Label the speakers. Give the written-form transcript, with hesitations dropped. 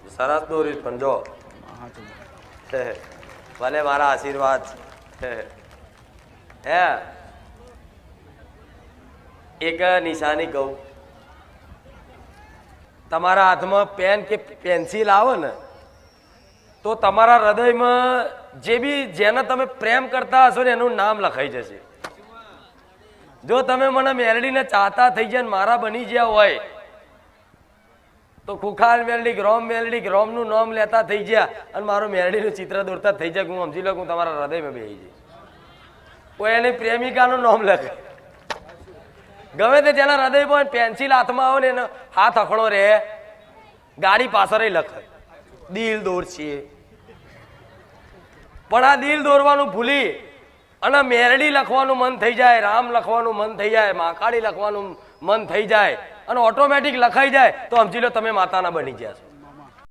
Speaker 1: સરસ દોર્યું પણ જો ભલે મારા આશીર્વાદ હે એક નિશાની કહું તમારા હાથમાં પેન કે પેન્સિલ આવે ને તો તમારા હૃદયમાં જે બી જેને તમે પ્રેમ કરતા હશો ને એનું નામ લખાઈ જશે જો તમે મને મેલડીને ચાહતા થઈ જાય મારા બની ગયા હોય તો ખુખાલ મેલડી ગ્રોમનું નામ લેતા થઈ ગયા અને મારું મેલડીનું ચિત્ર દોરતા થઈ જાય હું સમજી લો હું તમારા હૃદયમાં બેસી જાય કોઈ એની પ્રેમિકાનું નામ લખે ગમે તે જેના હૃદય પર પેન્સિલ હાથમાં આવે ને એનો હાથ અખડો રહે ગાડી પાછળ લખે દિલ દોરશે પણ આ દિલ દોરવાનું ભૂલી અને મેરડી લખવાનું મન થઈ જાય રામ લખવાનું મન થઈ જાય મહાકાળી લખવાનું મન થઈ જાય અને ઓટોમેટિક લખાઈ જાય તો સમજી લો તમે માતાના બની ગયા છો